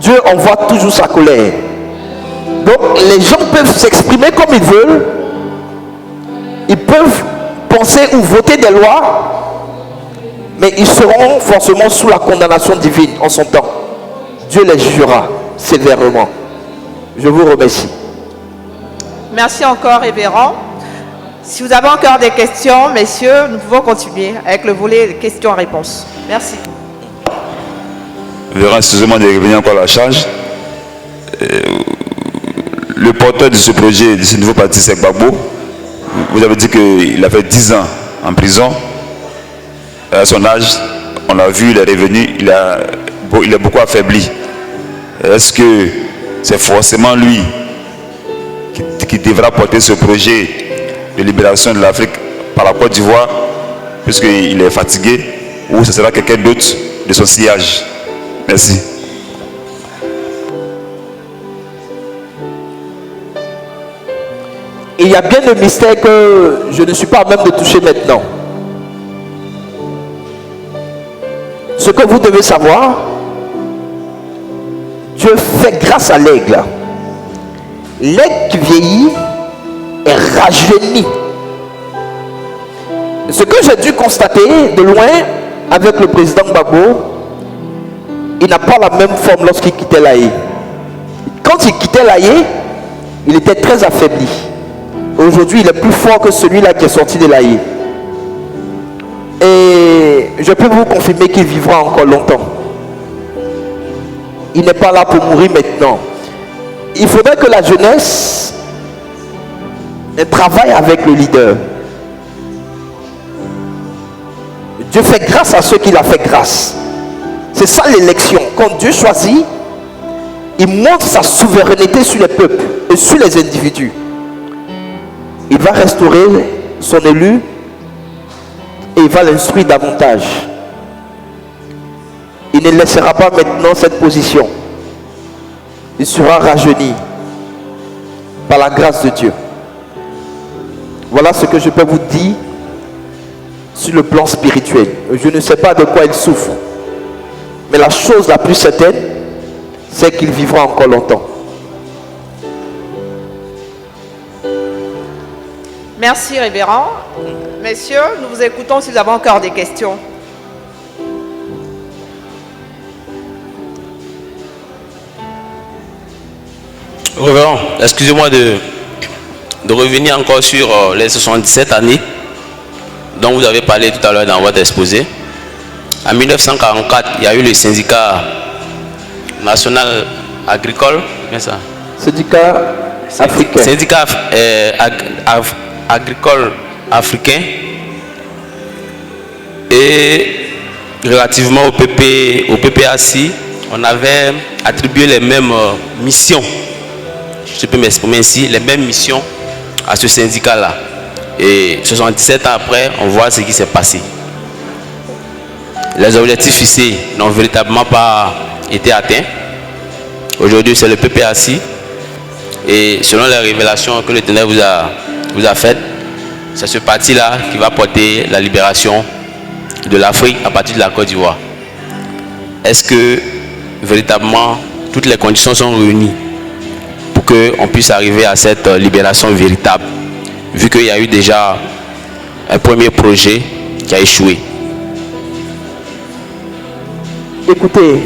Dieu envoie toujours sa colère. Donc les gens peuvent s'exprimer comme ils veulent. Ils peuvent penser ou voter des lois, mais ils seront forcément sous la condamnation divine en son temps. Dieu les jugera sévèrement. Je vous remercie. Merci encore, révérend. Si vous avez encore des questions, messieurs, nous pouvons continuer avec le volet questions-réponses. Merci. Révérend, excusez-moi de revenir encore à la charge. Le porteur de ce projet, de ce nouveau parti, c'est Gbagbo. Vous avez dit qu'il a fait 10 ans en prison. À son âge, on l'a vu, il est revenu, il est beaucoup affaibli. Est-ce que c'est forcément lui qui devra porter ce projet de libération de l'Afrique par la Côte d'Ivoire, puisqu'il est fatigué, ou ce sera quelqu'un d'autre de son sillage? Merci. Il y a bien de mystères que je ne suis pas à même de toucher maintenant. Ce que vous devez savoir, Dieu fait grâce à l'aigle. L'aigle qui vieillit est rajeuni. Ce que j'ai dû constater de loin avec le président Gbagbo, il n'a pas la même forme lorsqu'il quittait l'Aïe. Quand il quittait l'Aïe, il était très affaibli. Aujourd'hui, il est plus fort que celui-là qui est sorti de l'Aïe. Et je peux vous confirmer qu'il vivra encore longtemps. Il n'est pas là pour mourir maintenant. Il faudrait que la jeunesse travaille avec le leader. Dieu fait grâce à ceux qu'il a fait grâce. C'est ça l'élection. Quand Dieu choisit, il montre sa souveraineté sur les peuples et sur les individus. Il va restaurer son élu et il va l'instruire davantage. Il ne laissera pas maintenant cette position. Il sera rajeuni. par la grâce de Dieu. Voilà ce que je peux vous dire sur le plan spirituel. Je ne sais pas de quoi il souffre, mais la chose la plus certaine, c'est qu'il vivra encore longtemps. Merci, révérend. Messieurs, nous vous écoutons si vous avez encore des questions. Révérend, excusez-moi de revenir encore sur les 77 années dont vous avez parlé tout à l'heure dans votre exposé. En 1944, il y a eu le syndicat national agricole, bien ça. Syndicat africain. Syndicat agricole africain. Et relativement au PPAC, on avait attribué les mêmes missions, je peux m'exprimer ainsi, les mêmes missions à ce syndicat-là. Et 77 ans après, on voit ce qui s'est passé. Les objectifs fixés n'ont véritablement pas été atteints. Aujourd'hui, c'est le PPAC. Et selon les révélations que le Ténèbre vous a faites, c'est ce parti-là qui va porter la libération de l'Afrique à partir de la Côte d'Ivoire. Est-ce que véritablement toutes les conditions sont réunies pour qu'on puisse arriver à cette libération véritable, vu qu'il y a eu déjà un premier projet qui a échoué? Écoutez,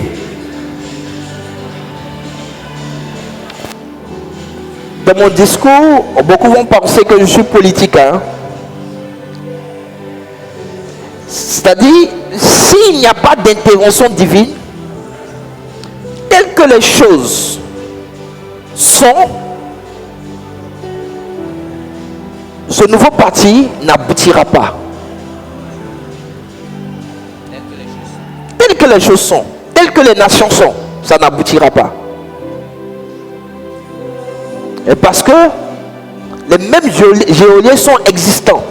dans mon discours, beaucoup vont penser que je suis politique. C'est-à-dire, s'il n'y a pas d'intervention divine, telles que les choses sont, ce nouveau parti n'aboutira pas. Telles que les choses sont, telles que les nations sont, ça n'aboutira pas. Et parce que les mêmes géoliens sont existants.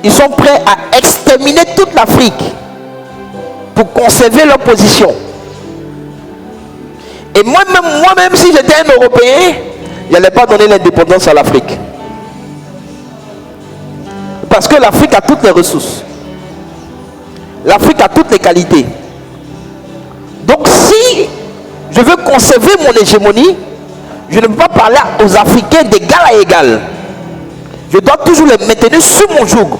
Ils sont prêts à exterminer toute l'Afrique pour conserver leur position. Et moi-même, si j'étais un Européen, je n'allais pas donner l'indépendance à l'Afrique. Parce que l'Afrique a toutes les ressources. L'Afrique a toutes les qualités. Donc si je veux conserver mon hégémonie, je ne peux pas parler aux Africains d'égal à égal. Je dois toujours les maintenir sous mon joug.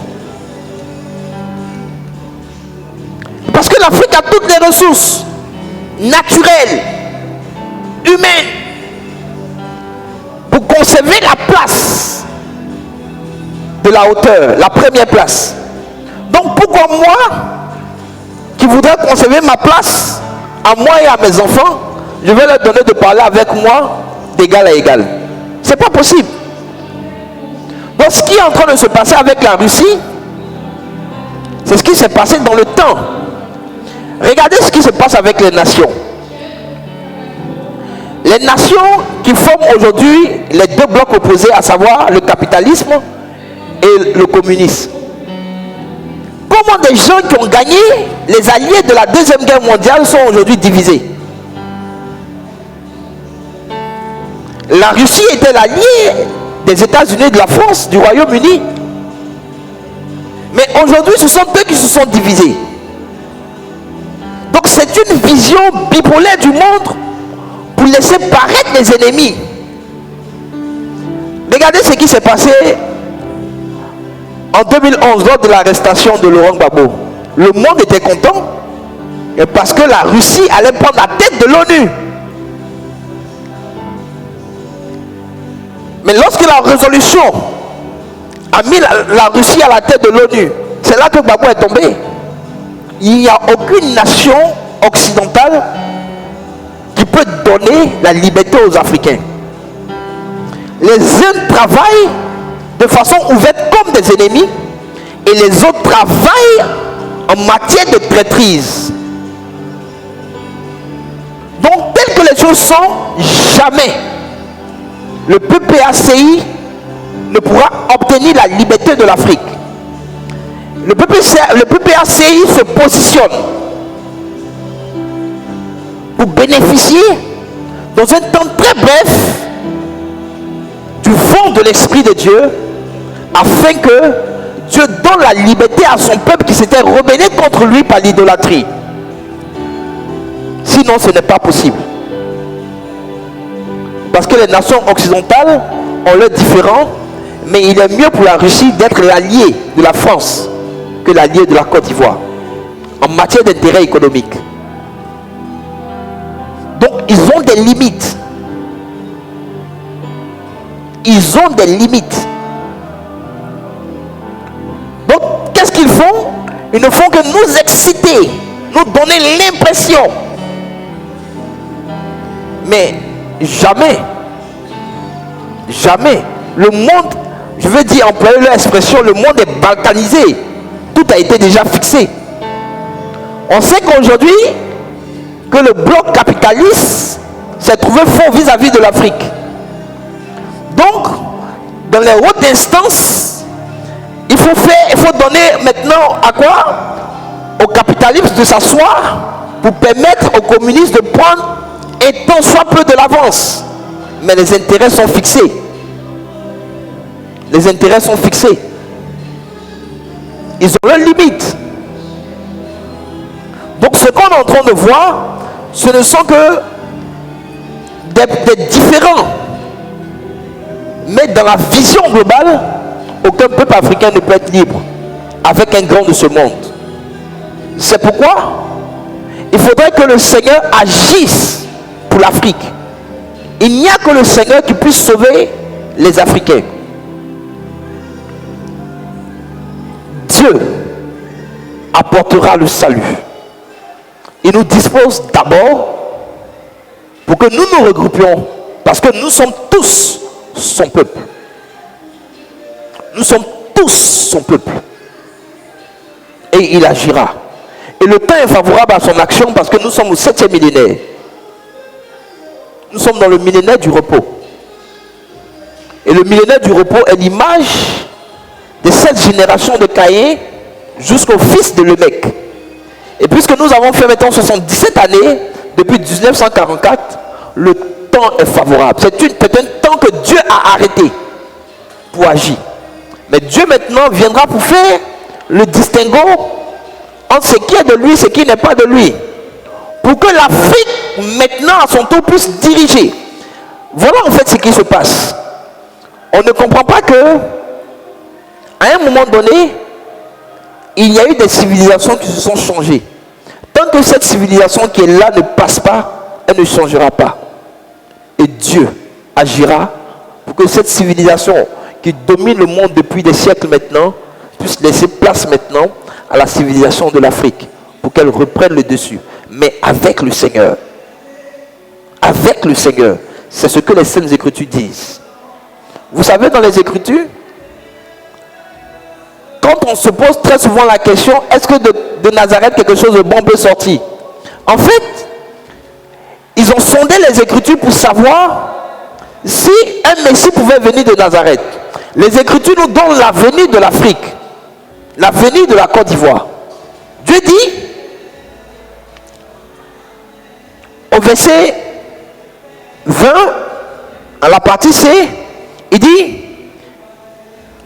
Parce que l'Afrique a toutes les ressources naturelles, humaines, pour conserver la place de la hauteur, la première place. Donc pourquoi moi, qui voudrais conserver ma place, à moi et à mes enfants, je vais leur donner de parler avec moi d'égal à égal? C'est pas possible. Donc ce qui est en train de se passer avec la Russie, c'est ce qui s'est passé dans le temps. Regardez ce qui se passe avec les nations. Les nations qui forment aujourd'hui les deux blocs opposés, à savoir le capitalisme et le communisme. Comment des gens qui ont gagné, les alliés de la Deuxième Guerre mondiale, sont aujourd'hui divisés? La Russie était l'allié des États-Unis, de la France, du Royaume-Uni. Mais aujourd'hui, ce sont eux qui se sont divisés. Donc c'est une vision bipolaire du monde pour laisser paraître les ennemis. Regardez ce qui s'est passé en 2011 lors de l'arrestation de Laurent Gbagbo. Le monde était content parce que la Russie allait prendre la tête de l'ONU. Mais lorsque la résolution a mis la Russie à la tête de l'ONU, c'est là que Gbagbo est tombé. Il n'y a aucune nation occidentale qui peut donner la liberté aux Africains. Les uns travaillent de façon ouverte comme des ennemis et les autres travaillent en matière de traîtrise. Donc, telles que les choses sont, jamais le PPACI ne pourra obtenir la liberté de l'Afrique. Le PPACI se positionne pour bénéficier dans un temps très bref vent de l'Esprit de Dieu, afin que Dieu donne la liberté à son peuple qui s'était rebellé contre lui par l'idolâtrie. Sinon, ce n'est pas possible. Parce que les nations occidentales ont leurs différends, mais il est mieux pour la Russie d'être l'allié de la France que l'allié de la Côte d'Ivoire en matière d'intérêt économique. Donc, ils ont des limites. Ils ont des limites. Donc, qu'est-ce qu'ils font? Ils ne font que nous exciter, nous donner l'impression. Mais jamais, le monde, je veux dire, employer l'expression, le monde est balkanisé. Tout a été déjà fixé. On sait qu'aujourd'hui, que le bloc capitaliste s'est trouvé fort vis-à-vis de l'Afrique. Donc, dans les hautes instances, il faut donner maintenant à quoi? Au capitalisme de s'asseoir pour permettre aux communistes de prendre un tant soit peu de l'avance. Mais les intérêts sont fixés. Les intérêts sont fixés. Ils ont leurs limites. Donc ce qu'on est en train de voir, ce ne sont que des différents. Mais dans la vision globale, aucun peuple africain ne peut être libre avec un grand de ce monde. C'est pourquoi il faudrait que le Seigneur agisse pour l'Afrique. Il n'y a que le Seigneur qui puisse sauver les Africains. Dieu apportera le salut. Il nous dispose d'abord pour que nous nous regroupions, parce que nous sommes tous son peuple. Nous sommes tous son peuple. Et il agira. Et le temps est favorable à son action parce que nous sommes au 7e millénaire. Nous sommes dans le millénaire du repos. Et le millénaire du repos est l'image de cette génération de Caïn jusqu'au fils de Lémec. Et puisque nous avons fait maintenant 77 années, depuis 1944, le temps est favorable. C'est un temps que Dieu a arrêté pour agir. Mais Dieu maintenant viendra pour faire le distinguo entre ce qui est de lui et ce qui n'est pas de lui. Pour que l'Afrique maintenant à son tour puisse diriger. Voilà en fait ce qui se passe. On ne comprend pas que à un moment donné, il y a eu des civilisations qui se sont changées. Tant que cette civilisation qui est là ne passe pas, elle ne changera pas. Et Dieu agira pour que cette civilisation qui domine le monde depuis des siècles maintenant puisse laisser place maintenant à la civilisation de l'Afrique pour qu'elle reprenne le dessus. Mais avec le Seigneur. Avec le Seigneur. C'est ce que les Saintes Écritures disent. Vous savez, dans les Écritures, quand on se pose très souvent la question, est-ce que de Nazareth quelque chose de bon peut sortir? En fait, ils ont sondé les Écritures pour savoir si un Messie pouvait venir de Nazareth. Les Écritures nous donnent l'avenir de l'Afrique, l'avenir de la Côte d'Ivoire. Dieu dit, au verset 20, à la partie C, il dit,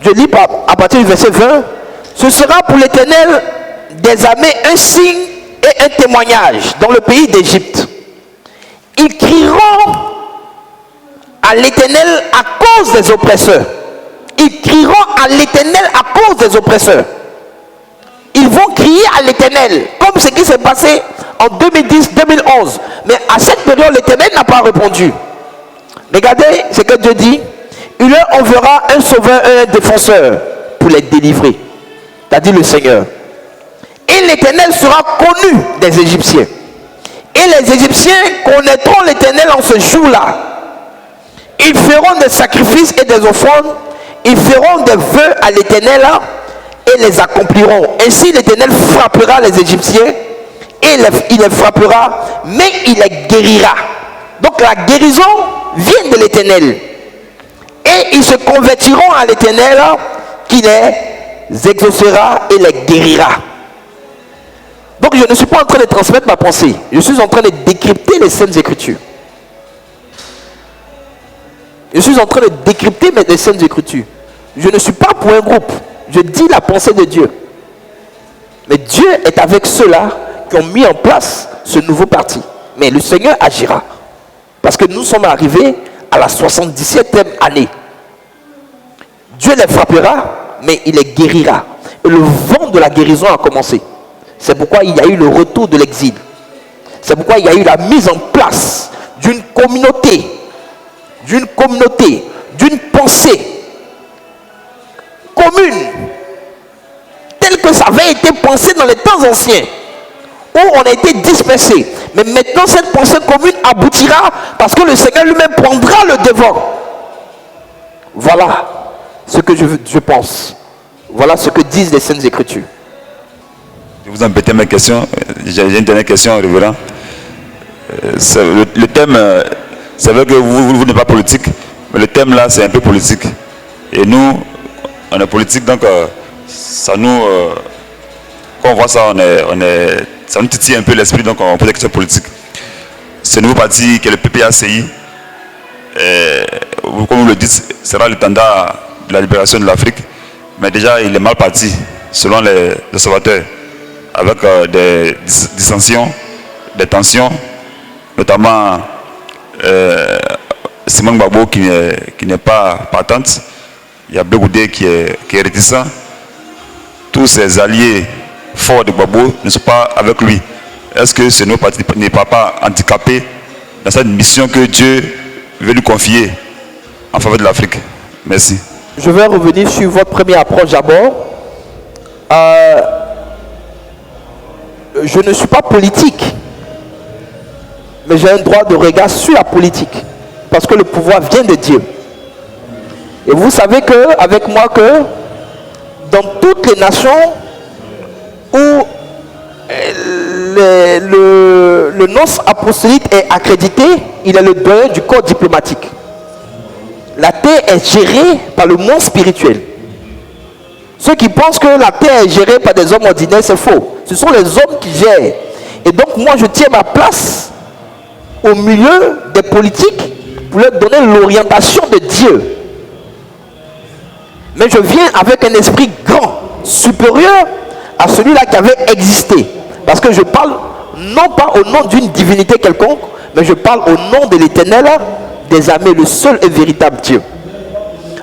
je lis à partir du verset 20, ce sera pour l'Éternel des armées un signe et un témoignage dans le pays d'Égypte. Ils crieront à l'Éternel à cause des oppresseurs. Ils crieront à l'Éternel à cause des oppresseurs. Ils vont crier à l'Éternel, comme ce qui s'est passé en 2010-2011. Mais à cette période, l'Éternel n'a pas répondu. Regardez ce que Dieu dit. Il leur enverra un sauveur et un défenseur pour les délivrer. C'est-à-dire le Seigneur. Et l'Éternel sera connu des Égyptiens. Et les Égyptiens connaîtront l'Éternel en ce jour-là. Ils feront des sacrifices et des offrandes. Ils feront des vœux à l'Éternel et les accompliront. Ainsi l'Éternel frappera les Égyptiens et il les frappera, mais il les guérira. Donc la guérison vient de l'Éternel. Et ils se convertiront à l'Éternel qui les exaucera et les guérira. Donc je ne suis pas en train de transmettre ma pensée. Je suis en train de décrypter les Saintes Écritures. Je Je suis en train de décrypter les Saintes Écritures. Je ne suis pas pour un groupe. Je dis la pensée de Dieu. Mais Dieu est avec ceux-là qui ont mis en place ce nouveau parti. Mais le Seigneur agira. Parce que nous sommes arrivés à la 77e année. Dieu les frappera, mais il les guérira. Et le vent de la guérison a commencé. C'est pourquoi il y a eu le retour de l'exil. C'est pourquoi il y a eu la mise en place d'une communauté, d'une pensée commune, telle que ça avait été pensé dans les temps anciens, où on a été dispersés. Mais maintenant, cette pensée commune aboutira parce que le Seigneur lui-même prendra le devant. Voilà ce que je pense. Voilà ce que disent les Saintes Écritures. Je vous embêtais mes questions. J'ai une dernière question, révérend. Le thème, c'est vrai que vous n'êtes pas politique, mais le thème là, c'est un peu politique. Et nous, on est politique, donc ça nous... quand on voit ça, ça nous titille un peu l'esprit, donc on pose des questions politiques. Ce nouveau parti qui est le PPACI, comme vous le dites, sera l'étendard de la libération de l'Afrique, mais déjà il est mal parti, selon les observateurs, avec des dissensions, des tensions, notamment Simon Gbagbo qui n'est pas partante, il y a Begoudé qui est réticent. Tous ses alliés forts de Gbagbo ne sont pas avec lui. Est-ce que ce nouveau parti n'est pas handicapé dans cette mission que Dieu veut lui confier en faveur de l'Afrique? Merci. Je vais revenir sur votre première approche d'abord. Je ne suis pas politique, mais j'ai un droit de regard sur la politique, parce que le pouvoir vient de Dieu. Et vous savez avec moi que dans toutes les nations où le nonce apostolique est accrédité, il est le doyen du corps diplomatique. La terre est gérée par le monde spirituel. Ceux qui pensent que la terre est gérée par des hommes ordinaires, c'est faux. Ce sont les hommes qui gèrent. Et donc moi, je tiens ma place au milieu des politiques pour leur donner l'orientation de Dieu. Mais je viens avec un esprit grand, supérieur à celui-là qui avait existé. Parce que je parle non pas au nom d'une divinité quelconque, mais je parle au nom de l'Éternel des armées, le seul et véritable Dieu.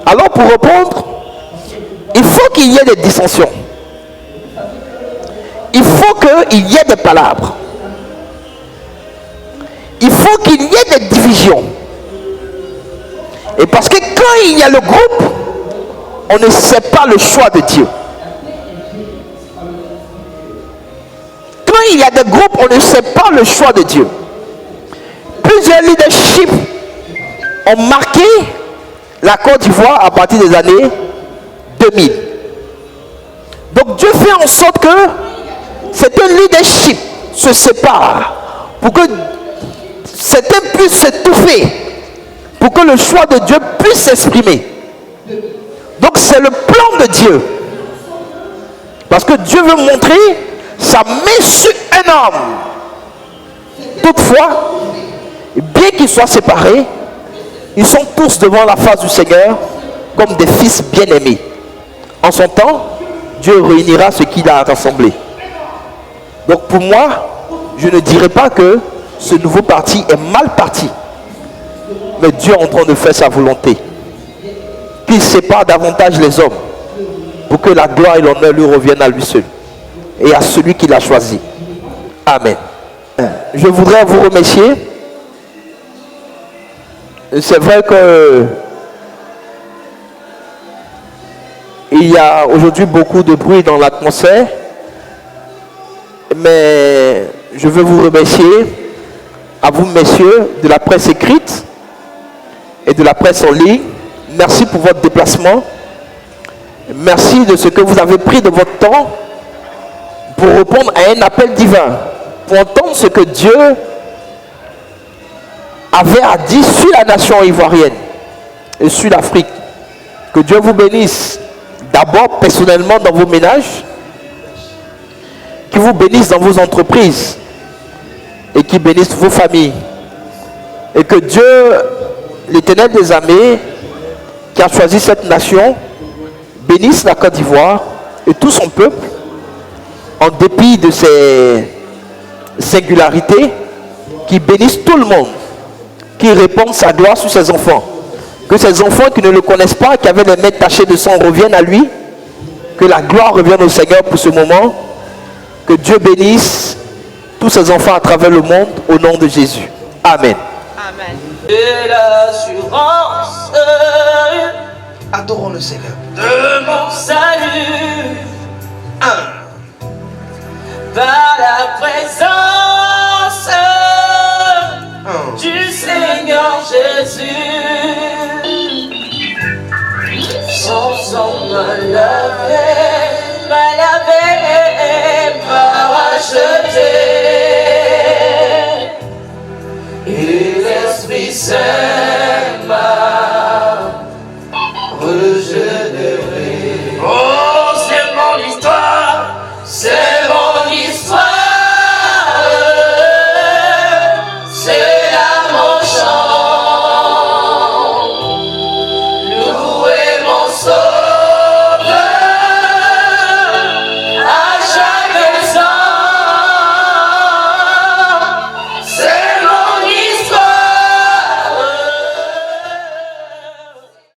Alors pour répondre, il faut qu'il y ait des dissensions. Il faut qu'il y ait des palabres. Il faut qu'il y ait des divisions. Et parce que quand il y a le groupe, on ne sait pas le choix de Dieu. Quand il y a des groupes, on ne sait pas le choix de Dieu. Plusieurs leaderships ont marqué la Côte d'Ivoire à partir des années 2000. Donc Dieu fait en sorte que certains leaderships se séparent pour que certains puissent s'étouffer, pour que le choix de Dieu puisse s'exprimer. Donc c'est le plan de Dieu. Parce que Dieu veut montrer sa main sur un homme. Toutefois, bien qu'ils soient séparés, ils sont tous devant la face du Seigneur comme des fils bien-aimés. En son temps, Dieu réunira ce qu'il a rassemblé. Donc pour moi, je ne dirais pas que ce nouveau parti est mal parti. Mais Dieu est en train de faire sa volonté. Qu'il sépare davantage les hommes pour que la gloire et l'honneur lui reviennent à lui seul et à celui qui l'a choisi. Amen. Je voudrais vous remercier. C'est vrai que il y a aujourd'hui beaucoup de bruit dans l'atmosphère, mais je veux vous remercier, à vous messieurs de la presse écrite et de la presse en ligne. Merci pour votre déplacement. Merci de ce que vous avez pris de votre temps pour répondre à un appel divin, pour entendre ce que Dieu avait à dire sur la nation ivoirienne et sur l'Afrique. Que Dieu vous bénisse d'abord personnellement dans vos ménages, qu'il vous bénisse dans vos entreprises et qu'il bénisse vos familles. Et que Dieu l'Éternel des armées, qui a choisi cette nation, bénisse la Côte d'Ivoire et tout son peuple, en dépit de ses singularités, qui bénisse tout le monde, qui répande sa gloire sur ses enfants. Que ses enfants qui ne le connaissent pas, qui avaient les mains tachées de sang, reviennent à lui. Que la gloire revienne au Seigneur pour ce moment. Que Dieu bénisse tous ses enfants à travers le monde, au nom de Jésus. Amen. Amen. Et l'assurance Adorons le Seigneur. de mon salut. Par la présence du Seigneur Jésus. Son sang m'a lavé, m'a racheté. Et l'Esprit Saint